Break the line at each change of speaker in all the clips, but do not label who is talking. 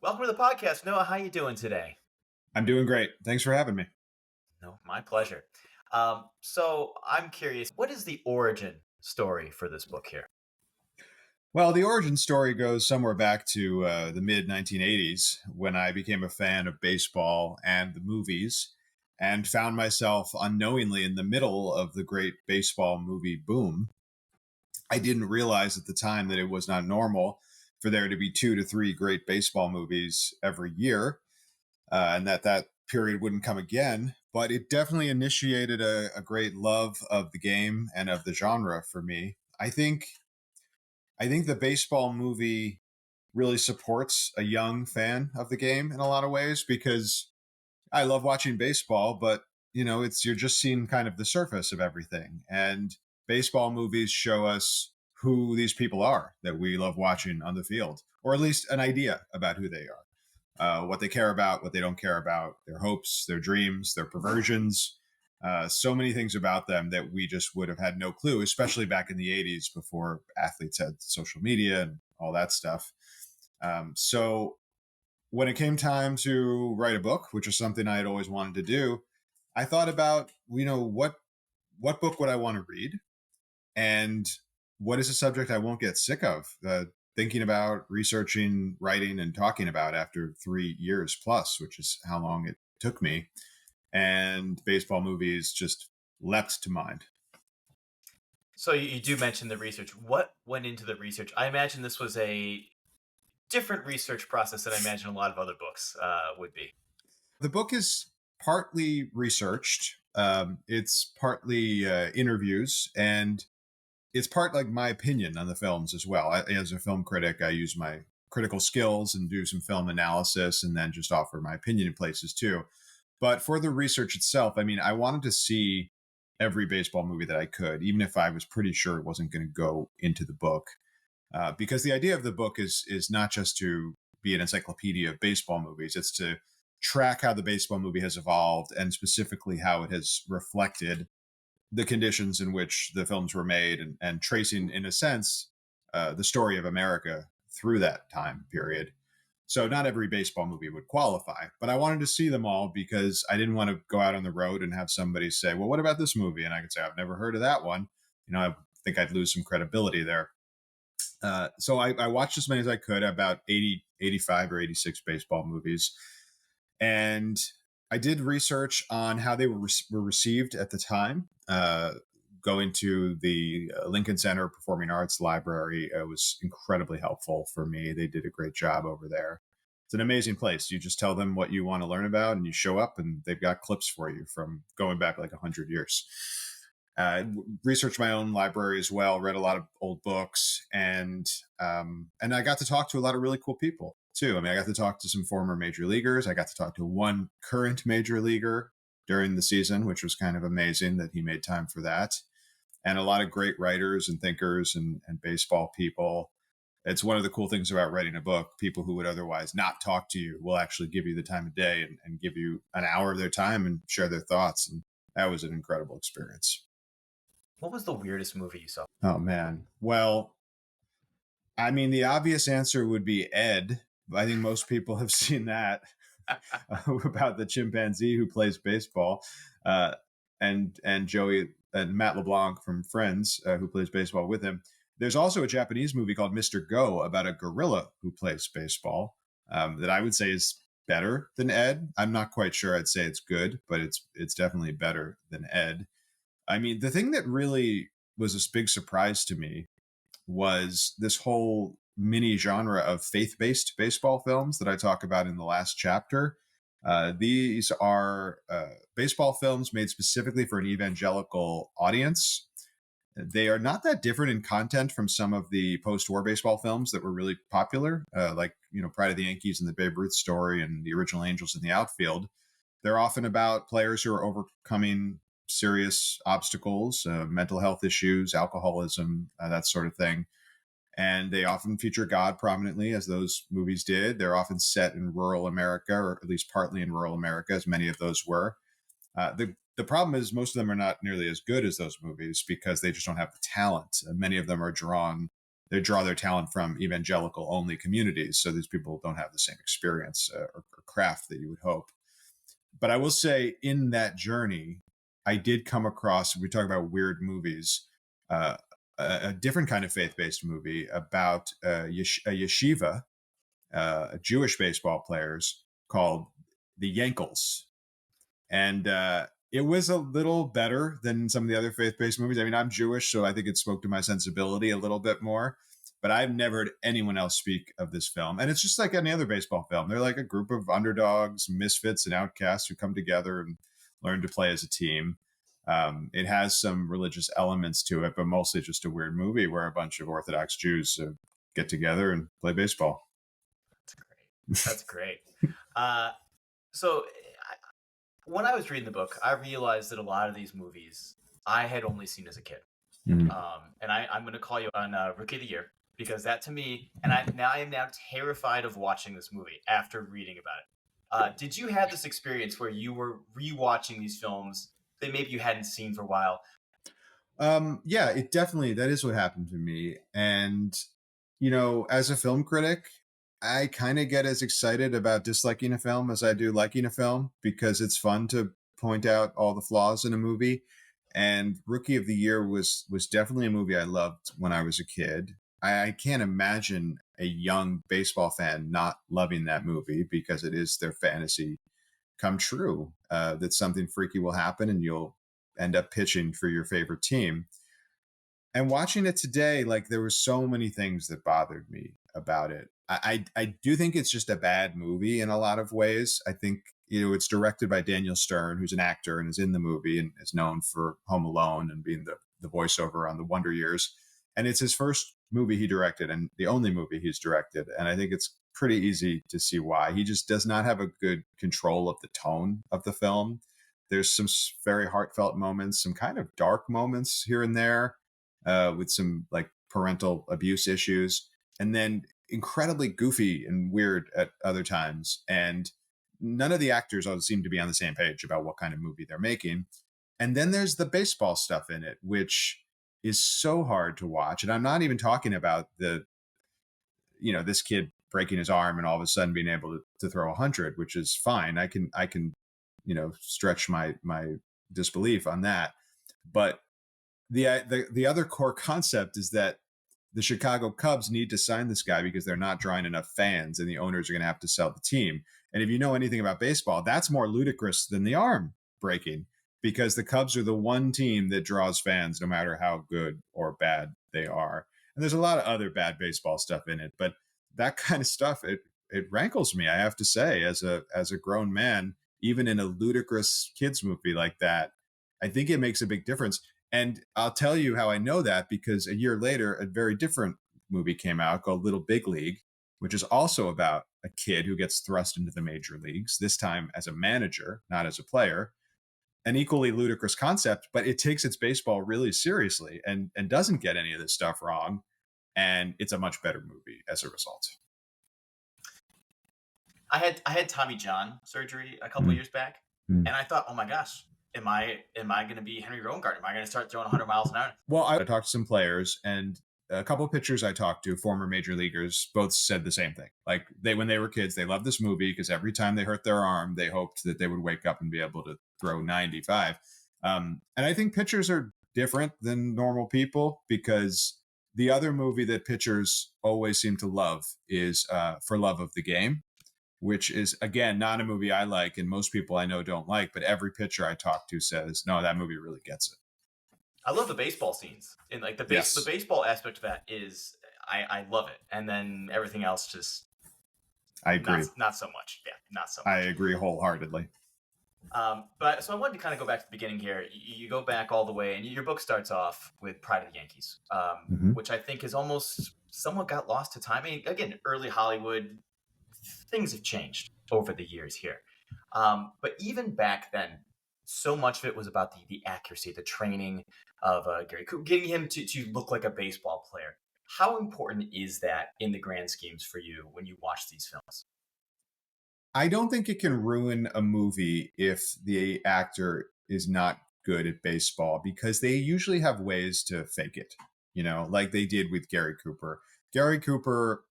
Welcome to the podcast, Noah. How you doing today?
I'm doing great. Thanks for having me.
No, my pleasure. So I'm curious, what is the origin story for this book here?
Well, the origin story goes somewhere back to the mid 1980s when I became a fan of baseball and the movies and found myself unknowingly in the middle of the great baseball movie boom. I didn't realize at the time that it was not normal for there to be 2 to 3 great baseball movies every year, and that period wouldn't come again. But it definitely initiated a great love of the game and of the genre for me. I think the baseball movie really supports a young fan of the game in a lot of ways because I love watching baseball, but it's you're just seeing kind of the surface of everything. And baseball movies show us who these people are that we love watching on the field, or at least an idea about who they are, what they care about, what they don't care about, their hopes, their dreams, their perversions. So many things about them that we just would have had no clue, especially back in the 80s before athletes had social media and all that stuff. So when it came time to write a book, which is something I had always wanted to do, I thought about, what book would I want to read? And what is a subject I won't get sick of thinking about, researching, writing, and talking about after 3 years plus, which is how long it took me. And baseball movies just leapt to mind.
So you do mention the research. What went into the research? I imagine this was a different research process than I imagine a lot of other books would be.
The book is partly researched, it's partly interviews, and it's part like my opinion on the films as well. As a film critic, I use my critical skills and do some film analysis and then just offer my opinion in places too. But for the research itself, I mean, I wanted to see every baseball movie that I could, even if I was pretty sure it wasn't going to go into the book. Because the idea of the book is not just to be an encyclopedia of baseball movies; it's to track how the baseball movie has evolved and specifically how it has reflected the conditions in which the films were made, and tracing, in a sense, the story of America through that time period. So not every baseball movie would qualify, but I wanted to see them all because I didn't want to go out on the road and have somebody say, well, what about this movie? And I could say, I've never heard of that one. I think I'd lose some credibility there. So I watched as many as I could, about 80, 85 or 86 baseball movies. And I did research on how they were received at the time. Going to the Lincoln Center Performing Arts Library was incredibly helpful for me. They did a great job over there. It's an amazing place. You just tell them what you want to learn about, and you show up, and they've got clips for you from going back like 100 years. Researched my own library as well. Read a lot of old books, and I got to talk to a lot of really cool people too. I mean, I got to talk to some former major leaguers. I got to talk to one current major leaguer during the season, which was kind of amazing that he made time for that. And a lot of great writers and thinkers and baseball people. It's one of the cool things about writing a book. People who would otherwise not talk to you will actually give you the time of day and give you an hour of their time and share their thoughts. And that was an incredible experience.
What was the weirdest movie you saw?
Oh, man. Well, I mean, the obvious answer would be Ed. I think most people have seen that about the chimpanzee who plays baseball, uh, and Joey and Matt LeBlanc from Friends, who plays baseball with him. There's also a Japanese movie called Mr. Go about a gorilla who plays baseball, that I would say is better than Ed. I'm not quite sure I'd say it's good, but it's definitely better than Ed. I mean, the thing that really was a big surprise to me was this whole mini genre of faith-based baseball films that I talk about in the last chapter. These are baseball films made specifically for an evangelical audience. They are not that different in content from some of the post-war baseball films that were really popular, like Pride of the Yankees and the Babe Ruth story and the original Angels in the Outfield. They're often about players who are overcoming serious obstacles, mental health issues, alcoholism, that sort of thing. And they often feature God prominently, as those movies did. They're often set in rural America, or at least partly in rural America, as many of those were. The problem is most of them are not nearly as good as those movies because they just don't have the talent. Many of them are drawn they draw their talent from evangelical only communities. So these people don't have the same experience or craft that you would hope. But I will say, in that journey, I did come across, we talk about weird movies, uh, a different kind of faith based movie about a yeshiva, Jewish baseball players called the Yankles. And it was a little better than some of the other faith based movies. I mean, I'm Jewish, so I think it spoke to my sensibility a little bit more. But I've never heard anyone else speak of this film. And it's just like any other baseball film. They're like a group of underdogs, misfits, and outcasts who come together and learn to play as a team. It has some religious elements to it, but mostly just a weird movie where a bunch of Orthodox Jews get together and play baseball.
That's great. That's great. Uh, so when I was reading the book, I realized that a lot of these movies I had only seen as a kid.
Mm.
And I'm going to call you on Rookie of the Year, because that to me, and I am now terrified of watching this movie after reading about it. Did you have this experience where you were rewatching these films that maybe you hadn't seen for a while?
Yeah, it definitely, that is what happened to me. And, as a film critic, I kind of get as excited about disliking a film as I do liking a film because it's fun to point out all the flaws in a movie. And Rookie of the Year was definitely a movie I loved when I was a kid. I can't imagine a young baseball fan not loving that movie because it is their fantasy come true, that something freaky will happen and you'll end up pitching for your favorite team. And watching it today, like there were so many things that bothered me about it. I do think it's just a bad movie in a lot of ways. I think it's directed by Daniel Stern, who's an actor and is in the movie and is known for Home Alone and being the voiceover on the Wonder Years. And it's his first movie he directed and the only movie he's directed. And I think it's pretty easy to see why. He just does not have a good control of the tone of the film. There's some very heartfelt moments, some kind of dark moments here and there, with some like parental abuse issues, and then incredibly goofy and weird at other times. And none of the actors all seem to be on the same page about what kind of movie they're making. And then there's the baseball stuff in it, which is so hard to watch. And I'm not even talking about this kid breaking his arm and all of a sudden being able to throw 100, which is fine. I can stretch my disbelief on that. But the other core concept is that the Chicago Cubs need to sign this guy because they're not drawing enough fans and the owners are going to have to sell the team. And if you know anything about baseball, that's more ludicrous than the arm breaking because the Cubs are the one team that draws fans no matter how good or bad they are. And there's a lot of other bad baseball stuff in it, but that kind of stuff, it rankles me, I have to say, as a grown man, even in a ludicrous kids movie like that. I think it makes a big difference. And I'll tell you how I know that because a year later, a very different movie came out called Little Big League, which is also about a kid who gets thrust into the major leagues, this time as a manager, not as a player. An equally ludicrous concept, but it takes its baseball really seriously and doesn't get any of this stuff wrong. And it's a much better movie as a result.
I had Tommy John surgery a couple years back, and I thought, oh my gosh, am I going to be Henry Roengart? Am I going to start throwing 100 miles an hour?
Well, I talked to some players, and a couple of pitchers I talked to, former major leaguers, both said the same thing. Like when they were kids, they loved this movie because every time they hurt their arm, they hoped that they would wake up and be able to throw 95. And I think pitchers are different than normal people because the other movie that pitchers always seem to love is For Love of the Game, which is, again, not a movie I like and most people I know don't like, but every pitcher I talk to says, no, that movie really gets it.
I love the baseball scenes, and like the baseball aspect of that is I love it, and then everything else just
I agree.
Not so much. Yeah, not so much.
I agree wholeheartedly.
But so I wanted to kind of go back to the beginning here. You go back all the way, and your book starts off with Pride of the Yankees, which I think is almost somewhat got lost to time. I mean, again, early Hollywood, things have changed over the years here. But even back then, so much of it was about the accuracy, the training of Gary Cooper, getting him to look like a baseball player. How important is that in the grand schemes for you when you watch these films?
I don't think it can ruin a movie if the actor is not good at baseball because they usually have ways to fake it, like they did with Gary Cooper. Gary Cooper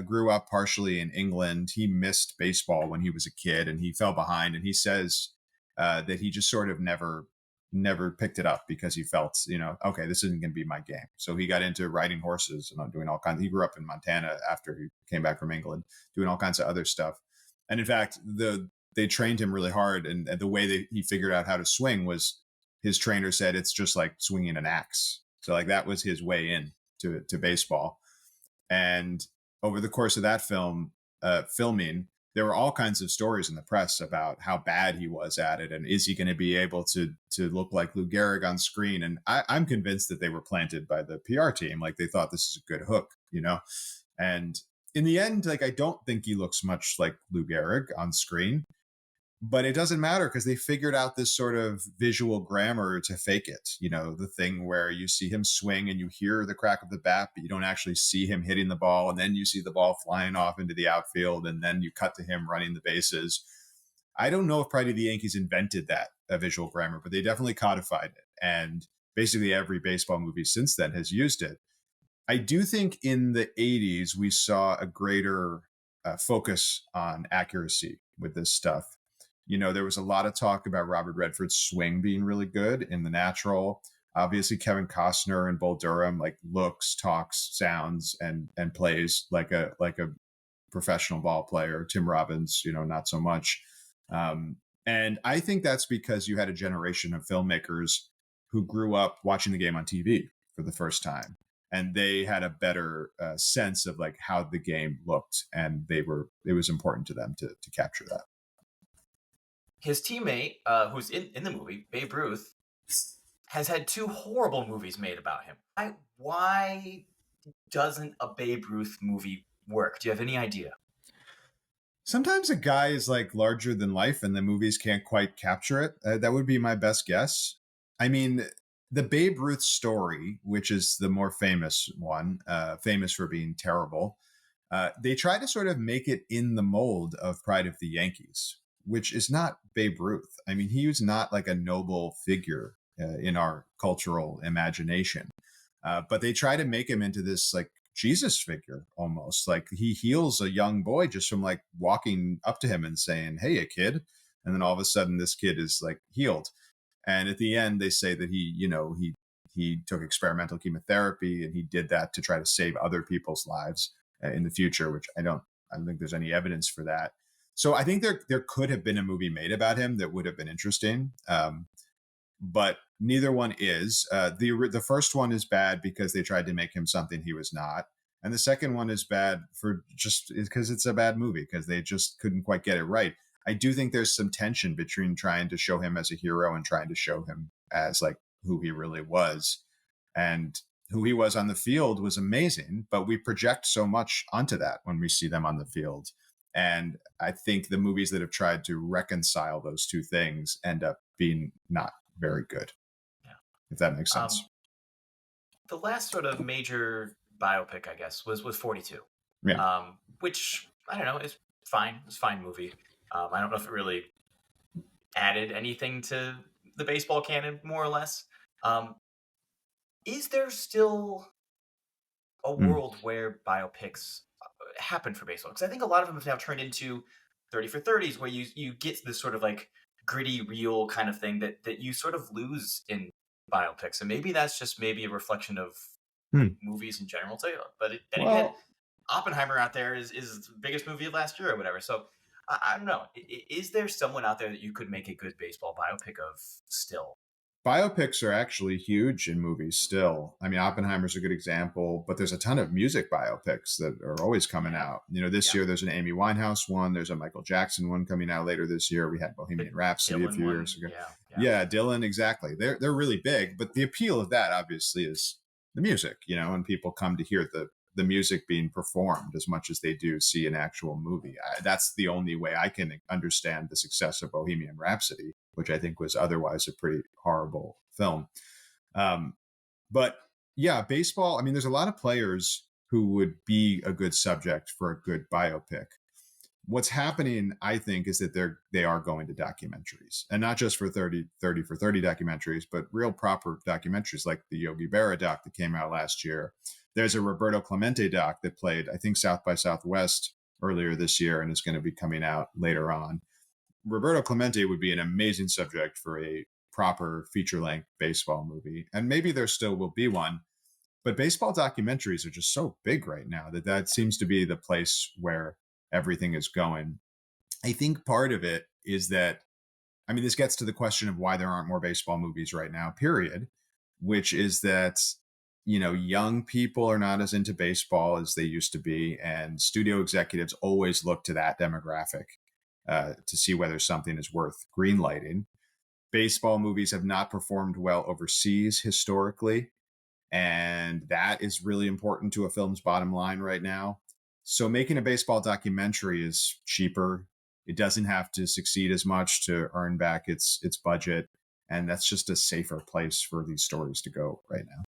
grew up partially in England. He missed baseball when he was a kid, and he fell behind. And he says that he just sort of never picked it up because he felt, okay, this isn't going to be my game. So he got into riding horses and doing all kinds. He grew up in Montana after he came back from England, doing all kinds of other stuff. And in fact, they trained him really hard, and the way that he figured out how to swing was his trainer said it's just like swinging an axe. So like that was his way in to baseball. And over the course of that filming, there were all kinds of stories in the press about how bad he was at it, and is he going to be able to look like Lou Gehrig on screen? And I'm convinced that they were planted by the PR team, like they thought this is a good hook, And in the end, like I don't think he looks much like Lou Gehrig on screen, but it doesn't matter because they figured out this sort of visual grammar to fake it. The thing where you see him swing and you hear the crack of the bat, but you don't actually see him hitting the ball. And then you see the ball flying off into the outfield, and then you cut to him running the bases. I don't know if Pride of the Yankees invented that visual grammar, but they definitely codified it. And basically every baseball movie since then has used it. I do think in the 80s, we saw a greater focus on accuracy with this stuff. There was a lot of talk about Robert Redford's swing being really good in The Natural. Obviously, Kevin Costner and Bull Durham like looks, talks, sounds, and plays like a professional ball player. Tim Robbins, not so much. And I think that's because you had a generation of filmmakers who grew up watching the game on TV for the first time, and they had a better sense of like how the game looked, and it was important to them to capture that.
His teammate, who's in the movie, Babe Ruth, has had 2 horrible movies made about him. Why doesn't a Babe Ruth movie work? Do you have any idea?
Sometimes a guy is like larger than life and the movies can't quite capture it. That would be my best guess. I mean, the Babe Ruth story, which is the more famous one, famous for being terrible, they try to sort of make it in the mold of Pride of the Yankees, which is not Babe Ruth. I mean, he was not like a noble figure in our cultural imagination. But they try to make him into this like Jesus figure almost. Like he heals a young boy just from like walking up to him and saying, "Hey, a kid." And then all of a sudden this kid is like healed. And at the end they say that he took experimental chemotherapy, and he did that to try to save other people's lives in the future, which I don't think there's any evidence for that. So I think there could have been a movie made about him that would have been interesting. But neither one is. The first one is bad because they tried to make him something he was not, and the second one is bad for just because it's a bad movie because they just couldn't quite get it right. I do think there's some tension between trying to show him as a hero and trying to show him as like who he really was, and who he was on the field was amazing. But we project so much onto that when we see them on the field. And I think the movies that have tried to reconcile those two things end up being not very good.
Yeah.
If that makes sense.
The last sort of major biopic, I guess, was 42.
Yeah.
Which I don't know, is fine. It's a fine movie. I don't know if it really added anything to the baseball canon, more or less. Is there still a world where biopics happen for baseball? Because I think a lot of them have now turned into 30 for 30s, where you get this sort of like gritty, real kind of thing that you sort of lose in biopics. And maybe that's just maybe a reflection of movies in general too. But then again, Oppenheimer out there is the biggest movie of last year or whatever. So I don't know. Is there someone out there that you could make a good baseball biopic of still?
Biopics are actually huge in movies still. I mean, Oppenheimer's a good example, but there's a ton of music biopics that are always coming out. This year there's an Amy Winehouse one. There's a Michael Jackson one coming out later this year. We had Bohemian Rhapsody a few years ago. Yeah, Dylan, exactly. They're really big, but the appeal of that obviously is the music, and people come to hear the music being performed as much as they do see an actual movie. That's the only way I can understand the success of Bohemian Rhapsody, which I think was otherwise a pretty horrible film. But yeah, baseball, I mean, there's a lot of players who would be a good subject for a good biopic. What's happening, I think, is that they are going to documentaries, and not just for 30 for 30 documentaries, but real proper documentaries like the Yogi Berra doc that came out last year, There's a Roberto Clemente doc that played, I think, South by Southwest earlier this year and is going to be coming out later on. Roberto Clemente would be an amazing subject for a proper feature length baseball movie. And maybe there still will be one. But baseball documentaries are just so big right now that that seems to be the place where everything is going. I think part of it is that, I mean, this gets to the question of why there aren't more baseball movies right now, period, which is that, young people are not as into baseball as they used to be. And studio executives always look to that demographic to see whether something is worth greenlighting. Baseball movies have not performed well overseas historically, and that is really important to a film's bottom line right now. So making a baseball documentary is cheaper. It doesn't have to succeed as much to earn back its budget, and that's just a safer place for these stories to go right now.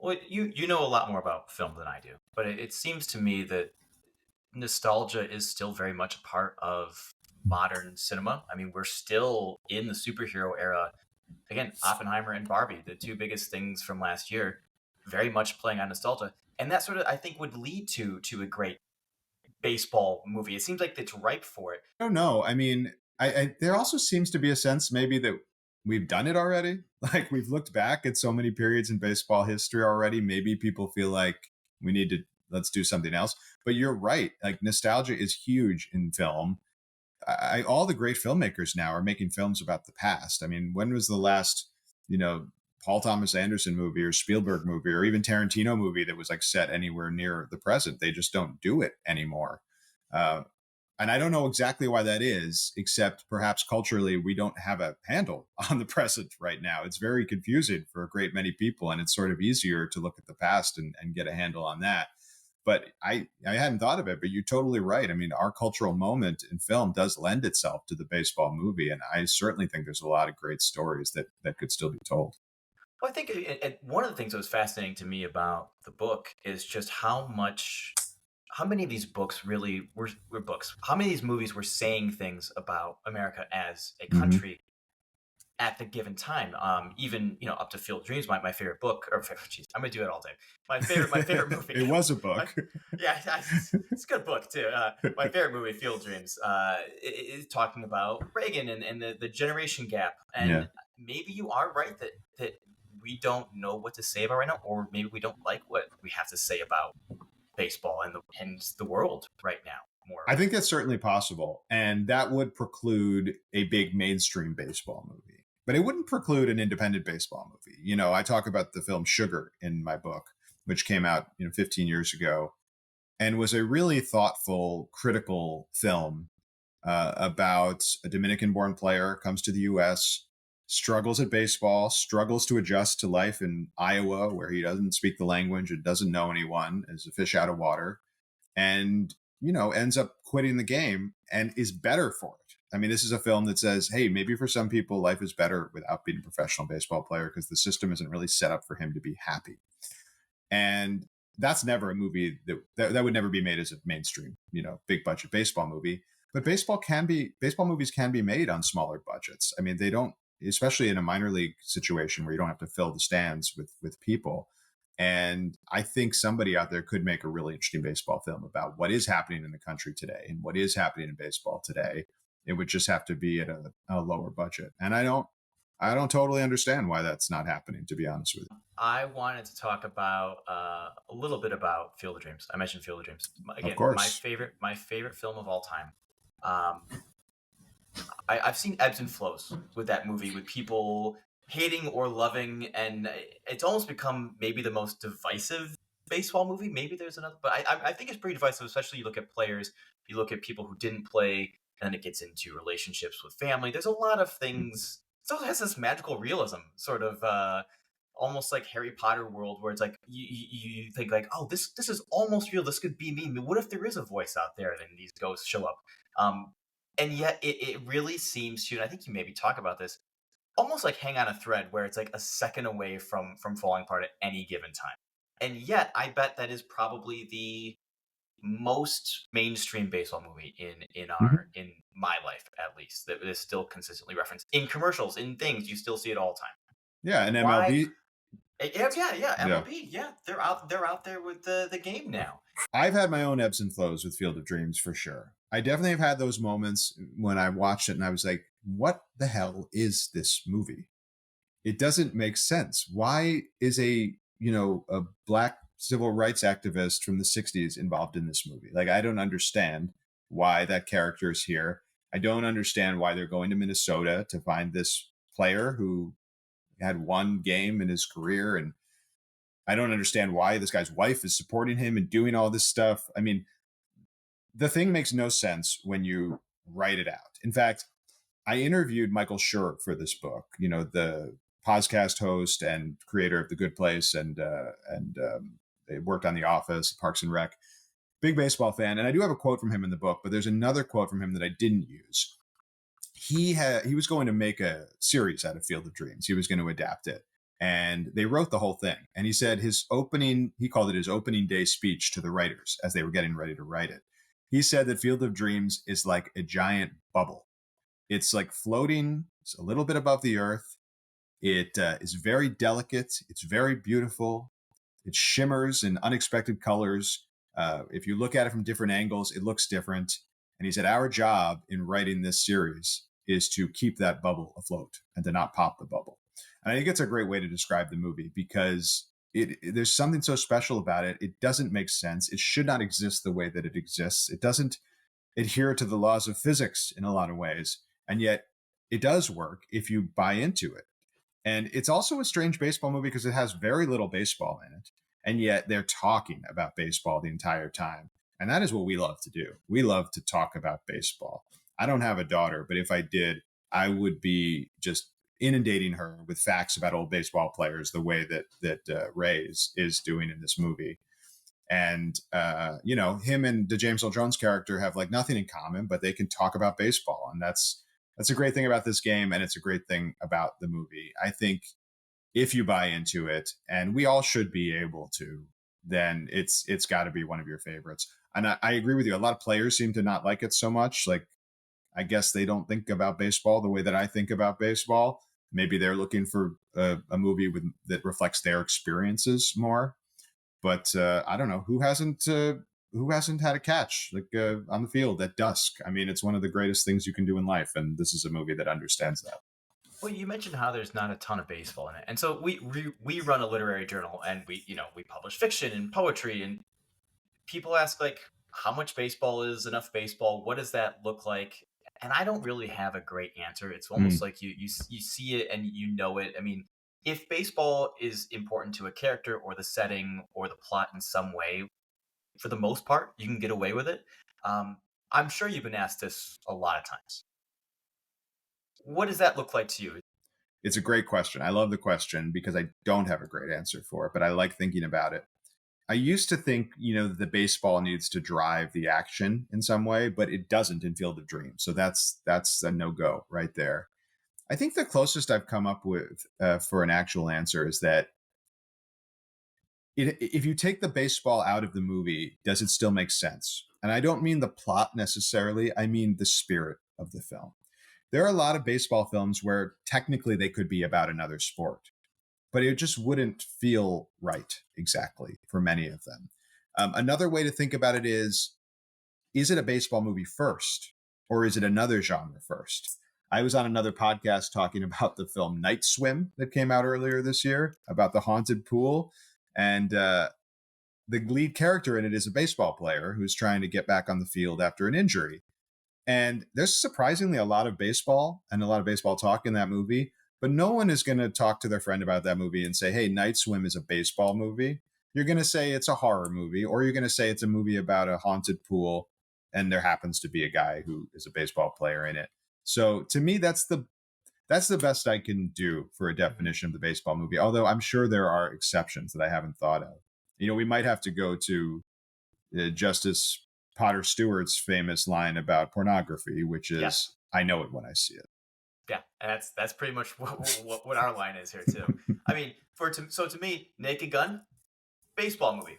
Well, you know a lot more about film than I do, but it seems to me that nostalgia is still very much a part of modern cinema. I mean, we're still in the superhero era. Again, Oppenheimer and Barbie, the two biggest things from last year, very much playing on nostalgia. And that sort of, I think, would lead to a great baseball movie. It seems like it's ripe for it.
I don't know. I mean, I there also seems to be a sense maybe that we've done it already. Like we've looked back at so many periods in baseball history already. Maybe people feel like we need to let's do something else. But you're right. Like nostalgia is huge in film. All the great filmmakers now are making films about the past. I mean, when was the last, you know, Paul Thomas Anderson movie or Spielberg movie or even Tarantino movie that was like set anywhere near the present? They just don't do it anymore. Uh, and I don't know exactly why that is, except perhaps culturally, we don't have a handle on the present right now. It's very confusing for a great many people, and it's sort of easier to look at the past and get a handle on that. But I hadn't thought of it, but you're totally right. I mean, our cultural moment in film does lend itself to the baseball movie. And I certainly think there's a lot of great stories that could still be told.
Well, I think one of the things that was fascinating to me about the book is just how many of these books really were books. How many of these movies were saying things about America as a
Hmm.
country at the given time. Even up to Field of Dreams, my favorite book, or geez, I'm gonna do it all day. My favorite movie.
It was a
my,
book.
yeah, it's a good book too. My favorite movie, Field of Dreams, is talking about Reagan and the generation gap.
Yeah.
And maybe you are right that we don't know what to say about right now, or maybe we don't like what we have to say about baseball and the world right now. More
I think that's certainly possible. And that would preclude a big mainstream baseball movie. But it wouldn't preclude an independent baseball movie. I talk about the film Sugar in my book, which came out, 15 years ago and was a really thoughtful, critical film about a Dominican born player comes to the US, struggles at baseball, struggles to adjust to life in Iowa, where he doesn't speak the language and doesn't know anyone, is a fish out of water, and, ends up quitting the game and is better for it. I mean, this is a film that says, hey, maybe for some people, life is better without being a professional baseball player because the system isn't really set up for him to be happy. And that's never a movie that would never be made as a mainstream, big budget baseball movie. But baseball movies can be made on smaller budgets. I mean, they don't, especially in a minor league situation where you don't have to fill the stands with people. And I think somebody out there could make a really interesting baseball film about what is happening in the country today and what is happening in baseball today. It would just have to be at a lower budget. And I don't totally understand why that's not happening, to be honest with you.
I wanted to talk about a little bit about Field of Dreams. I mentioned Field of Dreams
Of
again. My
course.
favorite, my favorite film of all time. Um, I've seen ebbs and flows with that movie, with people hating or loving, and it's almost become maybe the most divisive baseball movie. Maybe there's another, but I think it's pretty divisive. Especially you look at players, you look at people who didn't play, and then it gets into relationships with family. There's a lot of things. It also has this magical realism, sort of almost like Harry Potter world, where it's like you think like, oh, this is almost real. This could be me. I mean, what if there is a voice out there and these ghosts show up? Um, and yet it really seems to, and I think you maybe talk about this, almost like hang on a thread where it's like a second away from falling apart at any given time. And yet I bet that is probably the most mainstream baseball movie in my life, at least, that is still consistently referenced in commercials, in things. You still see it all the time.
Yeah, and
Why
MLB.
Yeah,
Yeah.
MLB, yeah, they're out there with the game now.
I've had my own ebbs and flows with Field of Dreams for sure. I definitely have had those moments when I watched it and I was like, what the hell is this movie? It doesn't make sense. Why is a black civil rights activist from the 60s involved in this movie? Like, I don't understand why that character is here. I don't understand why they're going to Minnesota to find this player who had one game in his career. And I don't understand why this guy's wife is supporting him and doing all this stuff. I mean, the thing makes no sense when you write it out. In fact, I interviewed Michael Schur for this book, the podcast host and creator of The Good Place, and they worked on The Office, Parks and Rec. Big baseball fan, and I do have a quote from him in the book, but there's another quote from him that I didn't use. He was going to make a series out of Field of Dreams. He was going to adapt it, and they wrote the whole thing. And he said he called it his opening day speech to the writers as they were getting ready to write it. He said that Field of Dreams is like a giant bubble. It's like floating a little bit above the earth. It is very delicate. It's very beautiful. It shimmers in unexpected colors. If you look at it from different angles, it looks different. And he said, our job in writing this series is to keep that bubble afloat and to not pop the bubble. And I think it's a great way to describe the movie because there's something so special about it. It doesn't make sense. It should not exist the way that it exists. It doesn't adhere to the laws of physics in a lot of ways. And yet it does work if you buy into it. And it's also a strange baseball movie because it has very little baseball in it. And yet they're talking about baseball the entire time. And that is what we love to do. We love to talk about baseball. I don't have a daughter, but if I did, I would be just inundating her with facts about old baseball players the way that Ray is doing in this movie. And him and the James Earl Jones character have like nothing in common, but they can talk about baseball, and that's a great thing about this game, and it's a great thing about the movie. I think if you buy into it, and we all should be able to, then it's got to be one of your favorites. And I agree with you. A lot of players seem to not like it so much. Like, I guess they don't think about baseball the way that I think about baseball. Maybe they're looking for a movie that reflects their experiences more. But I don't know who hasn't had a catch like on the field at dusk. I mean, it's one of the greatest things you can do in life, and this is a movie that understands that.
Well, you mentioned how there's not a ton of baseball in it, and so we run a literary journal, and we publish fiction and poetry, and people ask like, how much baseball is enough baseball? What does that look like? And I don't really have a great answer. It's almost
Mm.
like you see it and you know it. I mean, if baseball is important to a character or the setting or the plot in some way, for the most part, you can get away with it. Um, I'm sure you've been asked this a lot of times. What does that look like to you?
It's a great question. I love the question because I don't have a great answer for it, but I like thinking about it. I used to think, that the baseball needs to drive the action in some way, but it doesn't in Field of Dreams. So that's a no go right there. I think the closest I've come up with for an actual answer is that if you take the baseball out of the movie, does it still make sense? And I don't mean the plot necessarily, I mean the spirit of the film. There are a lot of baseball films where technically they could be about another sport, but it just wouldn't feel right exactly for many of them. Another way to think about it is it a baseball movie first, or is it another genre first? I was on another podcast talking about the film Night Swim that came out earlier this year about the haunted pool. And the lead character in it is a baseball player who's trying to get back on the field after an injury. And there's surprisingly a lot of baseball and a lot of baseball talk in that movie, but no one is going to talk to their friend about that movie and say, hey, Night Swim is a baseball movie. You're going to say it's a horror movie, or you're going to say it's a movie about a haunted pool and there happens to be a guy who is a baseball player in it. So to me, that's the best I can do for a
Mhm.
definition of the baseball movie. Although I'm sure there are exceptions that I haven't thought of. We might have to go to Justice Potter Stewart's famous line about pornography, which
Yes.
is, "I know it when I see it."
Yeah, and that's pretty much what our line is here too. I mean, to me, Naked Gun, baseball movie.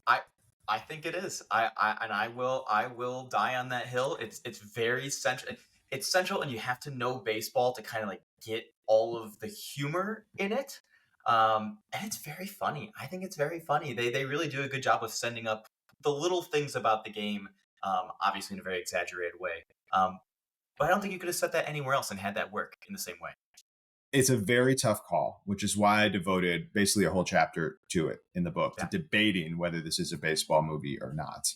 I I think it is. I will die on that hill. It's very central. It's central, and you have to know baseball to kind of like get all of the humor in it. And it's very funny. I think it's very funny. They really do a good job of sending up the little things about the game, obviously in a very exaggerated way. But I don't think you could have said that anywhere else and had that work in the same way.
It's a very tough call, which is why I devoted basically a whole chapter to it in the book, to
Yeah.
debating whether this is a baseball movie or not.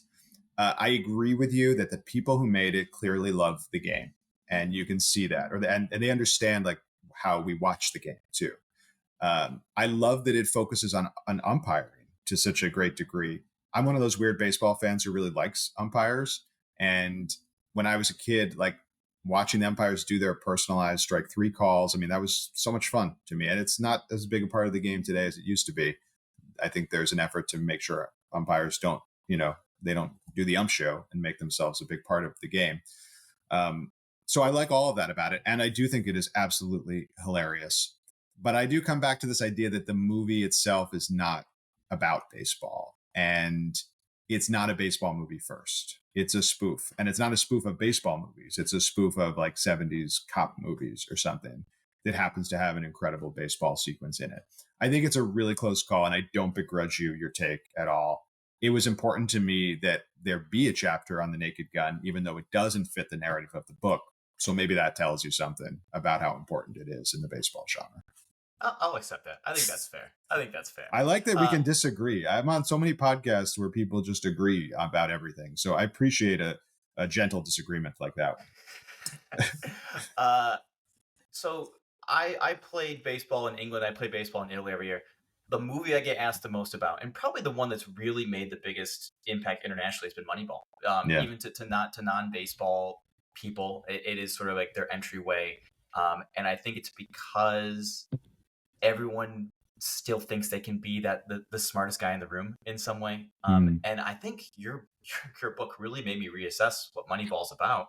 I agree with you that the people who made it clearly love the game, and you can see that, and they understand like how we watch the game too. I love that it focuses on umpiring to such a great degree. I'm one of those weird baseball fans who really likes umpires, and when I was a kid, like watching the umpires do their personalized strike three calls, I mean that was so much fun to me, and it's not as big a part of the game today as it used to be. I think there's an effort to make sure umpires don't, they don't do the ump show and make themselves a big part of the game. Um, so I like all of that about it, and I do think it is absolutely hilarious. But I do come back to this idea that the movie itself is not about baseball, and it's not a baseball movie first. It's a spoof, and it's not a spoof of baseball movies. It's a spoof of like 70s cop movies or something that happens to have an incredible baseball sequence in it. I think it's a really close call, and I don't begrudge you your take at all. It was important to me that there be a chapter on the Naked Gun, even though it doesn't fit the narrative of the book. So maybe that tells you something about how important it is in the baseball genre.
I'll accept that. I think that's fair. I think that's fair.
I like that we
Uh,
can disagree. I'm on so many podcasts where people just agree about everything. So I appreciate a gentle disagreement like that one.
uh, so I played baseball in England. I played baseball in Italy every year. The movie I get asked the most about, and probably the one that's really made the biggest impact internationally, has been Moneyball.
Yeah.
Even to not to non baseball people, it is sort of like their entryway. And I think it's because everyone still thinks they can be the smartest guy in the room in some way.
Mm.
And I think your book really made me reassess what Moneyball's about.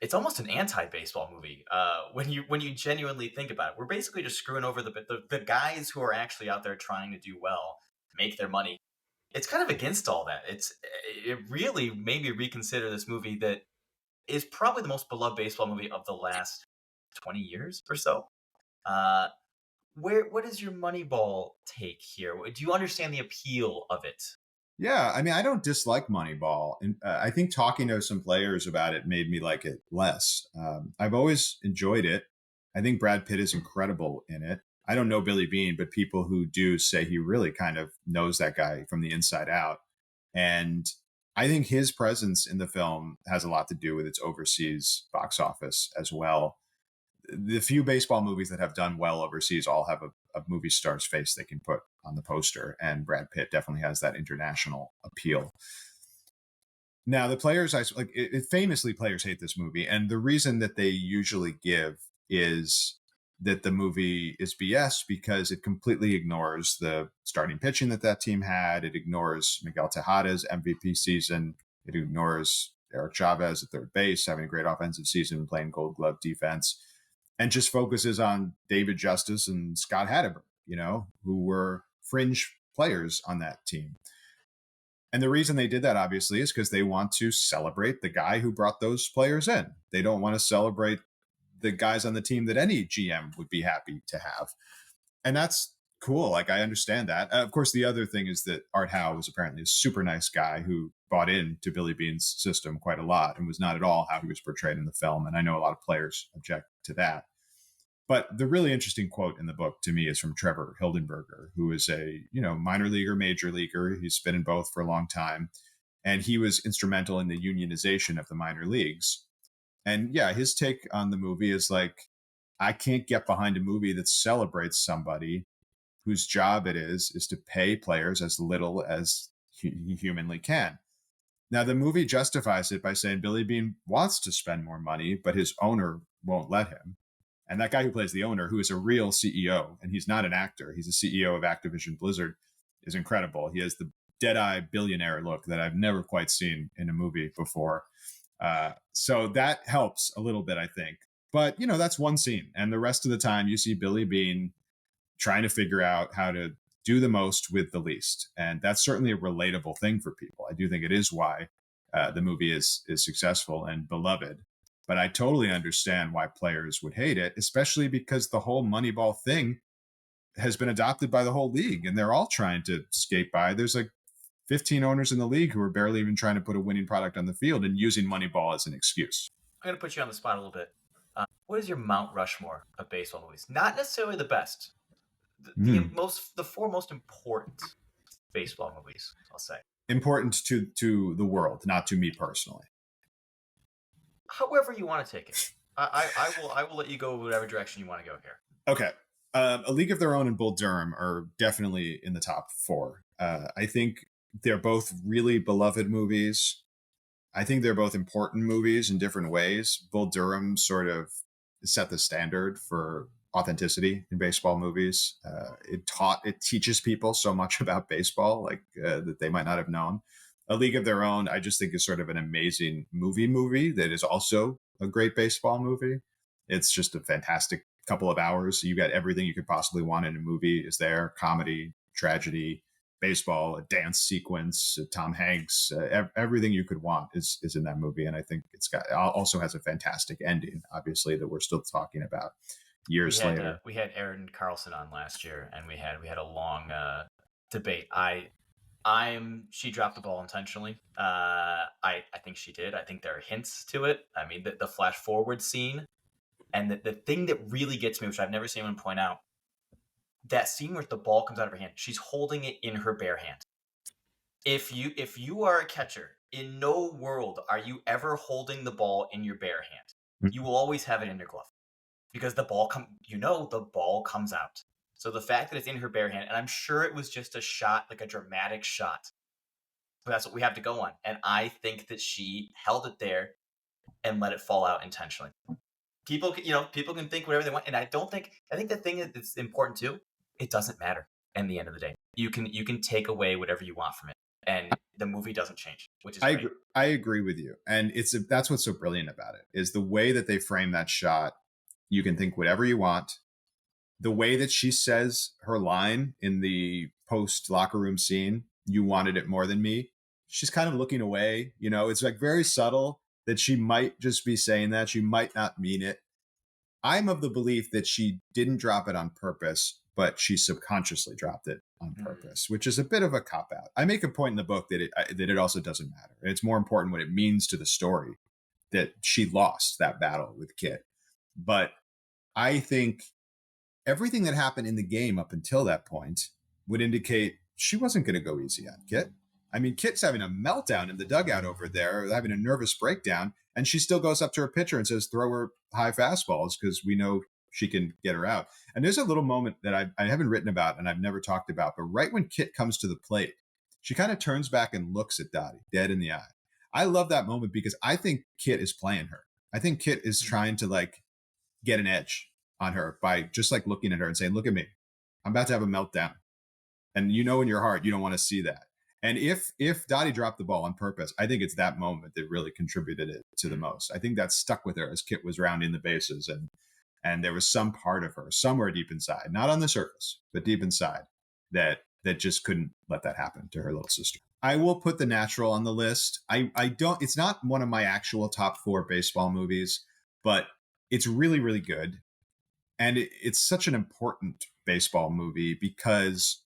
It's almost an anti-baseball movie when you genuinely think about it. We're basically just screwing over the guys who are actually out there trying to do well, make their money. It's kind of against all that. It really made me reconsider this movie that is probably the most beloved baseball movie of the last 20 years or so. Uh, what is your Moneyball take here? Do you understand the appeal of it?
Yeah, I mean, I don't dislike Moneyball, and I think talking to some players about it made me like it less. I've always enjoyed it. I think Brad Pitt is incredible in it. I don't know Billy Bean, but people who do say he really kind of knows that guy from the inside out. And I think his presence in the film has a lot to do with its overseas box office as well. The few baseball movies that have done well overseas all have a movie star's face they can put on the poster, and Brad Pitt definitely has that international appeal. Now, the players, I like famously, players hate this movie, and the reason that they usually give is that the movie is BS because it completely ignores the starting pitching that team had. It ignores Miguel Tejada's MVP season. It ignores Eric Chavez at third base having a great offensive season, playing Gold Glove defense, and just focuses on David Justice and Scott Hatteberg, who were fringe players on that team. And the reason they did that, obviously, is because they want to celebrate the guy who brought those players in. They don't want to celebrate the guys on the team that any GM would be happy to have. And that's cool. Like, I understand that. Of course, the other thing is that Art Howe was apparently a super nice guy who bought into Billy Bean's system quite a lot and was not at all how he was portrayed in the film. And I know a lot of players object to that. But the really interesting quote in the book to me is from Trevor Hildenberger, who is a, minor leaguer, major leaguer. He's been in both for a long time. And he was instrumental in the unionization of the minor leagues. And yeah, his take on the movie is like, I can't get behind a movie that celebrates somebody whose job it is to pay players as little as he humanly can. Now, the movie justifies it by saying Billy Bean wants to spend more money, but his owner won't let him. And that guy who plays the owner, who is a real CEO, and he's not an actor, he's a CEO of Activision Blizzard, is incredible. He has the dead-eye billionaire look that I've never quite seen in a movie before. So that helps a little bit, I think. But, that's one scene. And the rest of the time, you see Billy Bean trying to figure out how to do the most with the least. And that's certainly a relatable thing for people. I do think it is why the movie is successful and beloved. But I totally understand why players would hate it, especially because the whole Moneyball thing has been adopted by the whole league, and they're all trying to skate by. There's like 15 owners in the league who are barely even trying to put a winning product on the field and using Moneyball as an excuse.
I'm gonna put you on the spot a little bit. What is your Mount Rushmore of baseball movies? Not necessarily the best.
Mm.
The four most important baseball movies, I'll say.
Important to the world, not to me personally.
However you want to take it. I will let you go whatever direction you want to go here.
Okay. A League of Their Own and Bull Durham are definitely in the top four. I think they're both really beloved movies. I think they're both important movies in different ways. Bull Durham sort of set the standard for authenticity in baseball movies. It teaches people so much about baseball, like that they might not have known. A League of Their Own, I just think is sort of an amazing movie that is also a great baseball movie. It's just a fantastic couple of hours. You got everything you could possibly want in a movie is there: comedy, tragedy, baseball, a dance sequence, Tom Hanks, everything you could want is in that movie. And I think it's got also has a fantastic ending, obviously, that we're still talking about years later.
We had Aaron Carlson on last year, and we had a long debate. She dropped the ball intentionally. I think she did. I think there are hints to it. I mean, the flash forward scene, and the thing that really gets me, which I've never seen anyone point out, that scene where the ball comes out of her hand, she's holding it in her bare hand. If you are a catcher, in no world are you ever holding the ball in your bare hand. You will always have it in your glove because the ball comes out. So the fact that it's in her bare hand, and I'm sure it was just a shot, like a dramatic shot, but that's what we have to go on. And I think that she held it there and let it fall out intentionally. People can think whatever they want, and I think the thing that's important too, it doesn't matter. In the end of the day, you can take away whatever you want from it, and the movie doesn't change, which is great.
I agree with you, and that's what's so brilliant about it is the way that they frame that shot. You can think whatever you want. The way that she says her line in the post locker room scene, "You wanted it more than me." She's kind of looking away. It's like very subtle that she might just be saying that. She might not mean it. I'm of the belief that she didn't drop it on purpose, but she subconsciously dropped it on purpose, which is a bit of a cop out. I make a point in the book that it also doesn't matter. It's more important what it means to the story that she lost that battle with Kit. But I think everything that happened in the game up until that point would indicate she wasn't going to go easy on Kit. I mean, Kit's having a meltdown in the dugout over there, having a nervous breakdown, and she still goes up to her pitcher and says, "Throw her high fastballs because we know she can get her out." And there's a little moment that I haven't written about and I've never talked about, but right when Kit comes to the plate, she kind of turns back and looks at Dottie dead in the eye. I love that moment because I think Kit is playing her. I think Kit is trying to like get an edge on her by just like looking at her and saying, "Look at me. I'm about to have a meltdown." And in your heart, you don't want to see that. And if Dottie dropped the ball on purpose, I think it's that moment that really contributed it to the most. I think that stuck with her as Kit was rounding the bases, and there was some part of her somewhere deep inside, not on the surface, but deep inside, that just couldn't let that happen to her little sister. I will put The Natural on the list. I don't. It's not one of my actual top 4 baseball movies, but it's really, really good. And it's such an important baseball movie because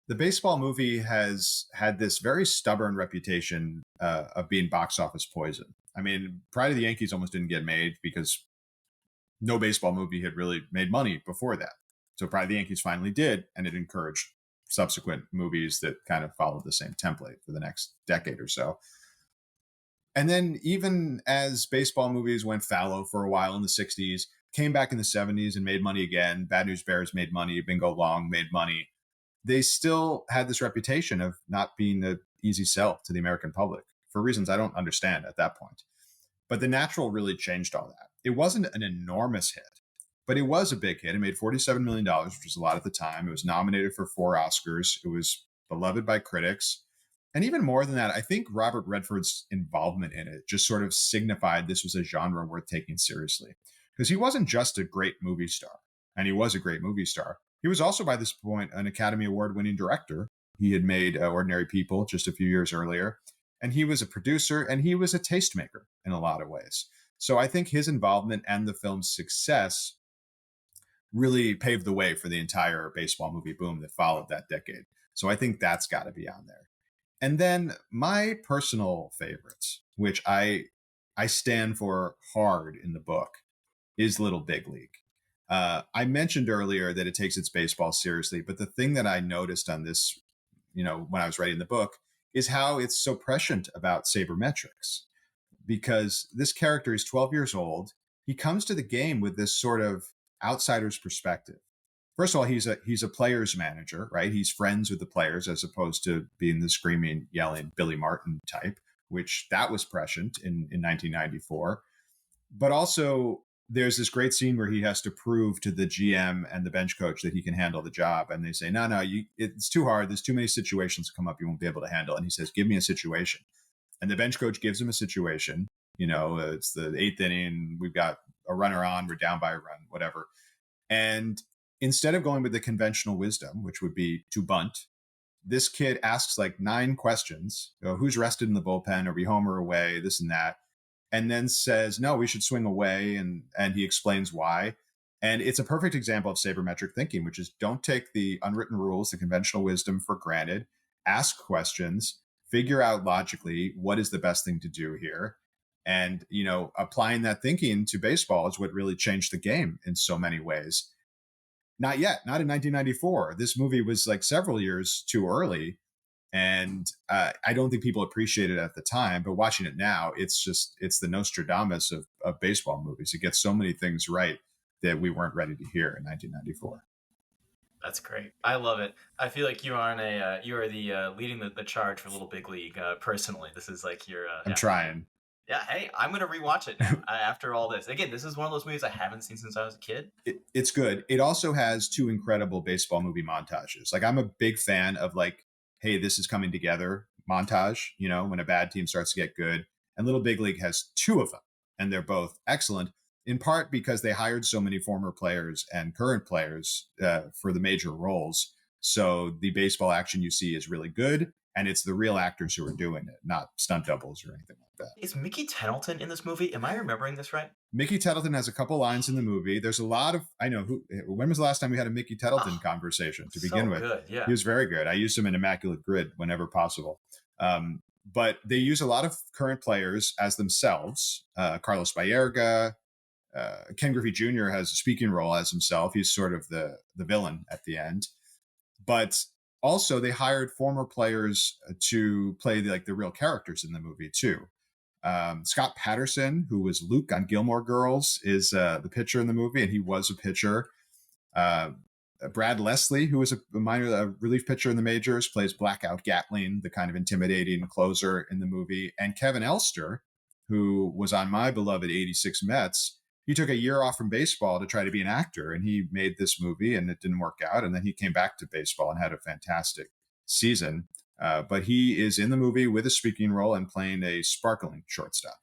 the baseball movie has had this very stubborn reputation of being box office poison. I mean, Pride of the Yankees almost didn't get made because no baseball movie had really made money before that. So Pride of the Yankees finally did, and it encouraged subsequent movies that kind of followed the same template for the next decade or so. And then even as baseball movies went fallow for a while in the 60s, came back in the 70s and made money again. Bad News Bears made money. Bingo Long made money. They still had this reputation of not being an easy sell to the American public for reasons I don't understand at that point. But The Natural really changed all that. It wasn't an enormous hit, but it was a big hit. It made $47 million, which was a lot at the time. It was nominated for 4 Oscars. It was beloved by critics. And even more than that, I think Robert Redford's involvement in it just sort of signified this was a genre worth taking seriously. Because he wasn't just a great movie star, and he was a great movie star. He was also, by this point, an Academy Award-winning director. He had made Ordinary People just a few years earlier. And he was a producer, and he was a tastemaker in a lot of ways. So I think his involvement and the film's success really paved the way for the entire baseball movie boom that followed that decade. So I think that's got to be on there. And then my personal favorites, which I stand for hard in the book, is Little Big League. I mentioned earlier that it takes its baseball seriously, but the thing that I noticed on this, when I was writing the book, is how it's so prescient about sabermetrics. Because this character is 12 years old, he comes to the game with this sort of outsider's perspective. First of all, he's a player's manager, right? He's friends with the players as opposed to being the screaming, yelling Billy Martin type, which that was prescient in 1994. But also, there's this great scene where he has to prove to the GM and the bench coach that he can handle the job, and they say, "No, no, it's too hard. There's too many situations come up you won't be able to handle." And he says, "Give me a situation." And the bench coach gives him a situation. It's the eighth inning. We've got a runner on. We're down by a run, whatever. And instead of going with the conventional wisdom, which would be to bunt, this kid asks like 9 questions. Who's rested in the bullpen? Are we home or away? This and that. And then says, no, we should swing away. And he explains why. And it's a perfect example of sabermetric thinking, which is don't take the unwritten rules, the conventional wisdom for granted, ask questions, figure out logically what is the best thing to do here. And, applying that thinking to baseball is what really changed the game in so many ways. Not yet, not in 1994. This movie was like several years too early. And I don't think people appreciated it at the time, but watching it now, it's the Nostradamus of baseball movies. It gets so many things right that we weren't ready to hear in 1994.
That's great. I love it. I feel like you are you are the leading the charge for Little Big League. Personally, this is like your
I'm trying.
yeah. Hey, I'm gonna rewatch it now after all this. Again, this is one of those movies I haven't seen since I was a kid.
It's good. It also has 2 incredible baseball movie montages. Like I'm a big fan of like, hey, this is coming together montage, when a bad team starts to get good. And Little Big League has 2 of them, and they're both excellent, in part because they hired so many former players and current players for the major roles. So the baseball action you see is really good, and it's the real actors who are doing it, not stunt doubles or anything like that.
Is Mickey Tettleton in this movie? Am I remembering this right?
Mickey Tettleton has a couple lines in the movie. There's a lot of I know who. When was the last time we had a Mickey Tettleton conversation? To begin with,
good. Yeah,
he was very good. I used him in Immaculate Grid whenever possible. But they use a lot of current players as themselves. Carlos Baerga, Ken Griffey Jr. has a speaking role as himself. He's sort of the villain at the end. But also, they hired former players to play the real characters in the movie too. Scott Patterson, who was Luke on Gilmore Girls, is the pitcher in the movie, and he was a pitcher. Uh, Brad Leslie, who was a minor relief pitcher in the majors, plays Blackout Gatling, the kind of intimidating closer in the movie. And Kevin Elster, who was on my beloved 86 Mets, he took a year off from baseball to try to be an actor, and he made this movie, and it didn't work out. And then he came back to baseball and had a fantastic season. But he is in the movie with a speaking role and playing a sparkling shortstop.